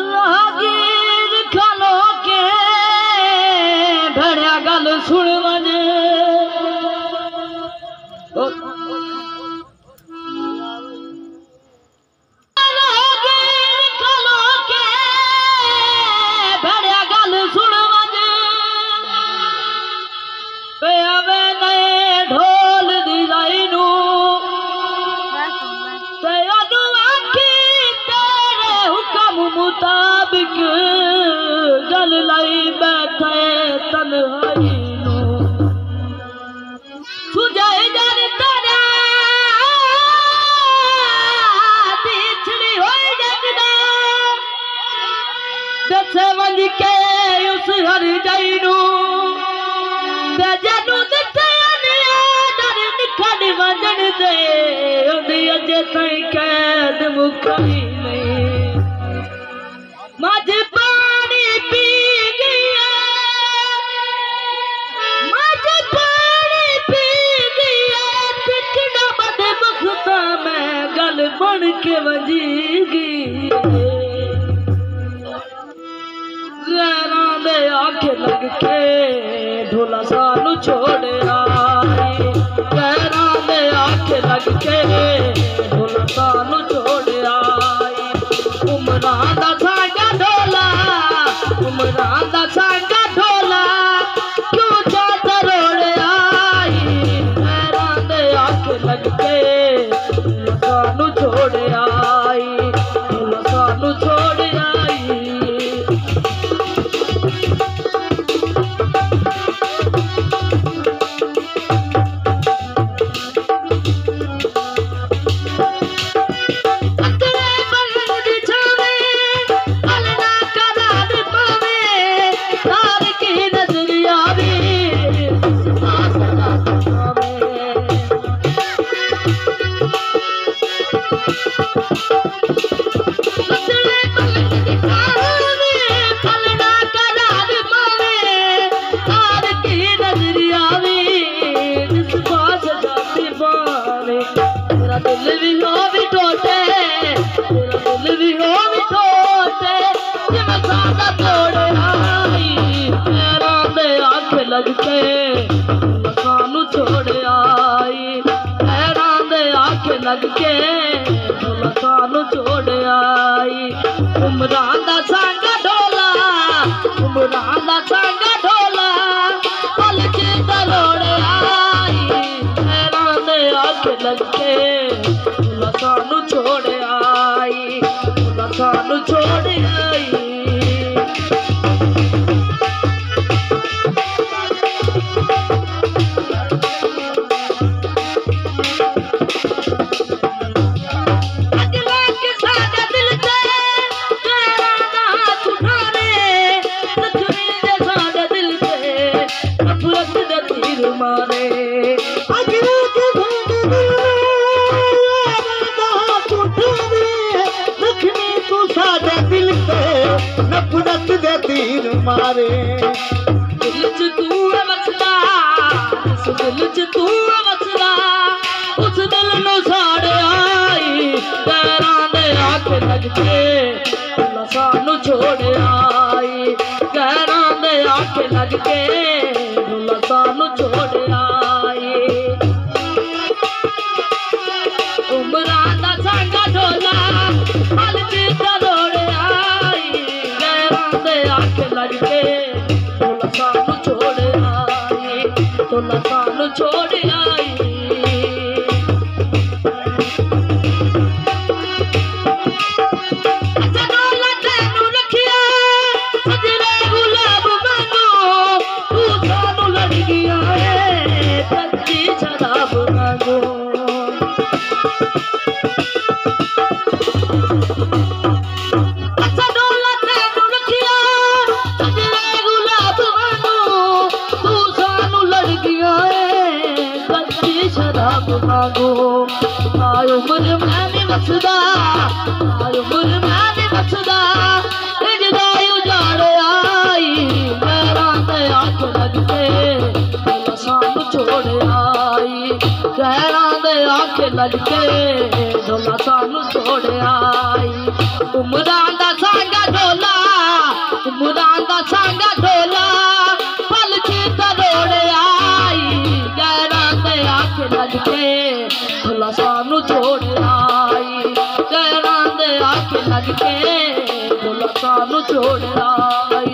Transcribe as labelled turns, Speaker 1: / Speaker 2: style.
Speaker 1: रागीर खालो के भड़िया गल सुन वजे रागीर खालो के भड़िया गल सुन वजे पे आवे नए ढोल दी लाइनू ते अदू आखी तेरे हुक्म मुताबिक गल लाई बैठे तन्हाई नू सुझाए जन तेरा बिछड़ी होई जगदा दसे वंज के उस हर जाई नू ते जनु दिते डर निकल वंजन दे उंदी अजे ताईं कैद मुकई नहीं मज पानी पी गया मज पानी पी गया तिकड़ा बद बखता मैं गल बन के वजीगी गैरां दे आखे लग के ढोला सानू छोड़ आई गैरां दे आखे लग के ढोला सानू छोड़ आई उमरां दा सांगा ढोला उमरां दा सांगा ढोला क्यों जाता रोड़ आई गैरां दे आखे लग के ढोला सानू छोड़ आई ढोला सानू छोड़ आई लग के सानू छोड़ आई पैरां दे आखे लग के सानू छोड़ आई उमरां दा सांगा ढोला उमरां दा सांगा ढोला पल च दरोड़ आई पैरां दे आखे लग के सानू छोड़ आई सानू छोड़ आई मारे दिल च तू वसदा उस दिल च तू वसदा उस दिल नू साड़ आई पैरां दे आखे लग के सानू छोड़ आई पैरां दे आखे लग के सानू छोड़ आई उमरां दा सांगा ढोला हल च दरोड़ आई पैरां दे आखे लग के सानू छोड़ आई सानू छोड़ आई मांगो आयो उम्र मैं भी बसदा आयो उम्र मैं भी बसदा इजदा उजाड़ आई गैरां दे आख लग के दिल सानू छोड़ आई गैरां दे आख लग के दिल सानू छोड़ आई उमरां दा सांगा ढोला उमरां दा सांगा ढोला पल चीता रोड़ आई गैरां दे आख लग के दिल सानू छोड़ आई गैरां दे आख लग के दिल सानू छोड़ आई।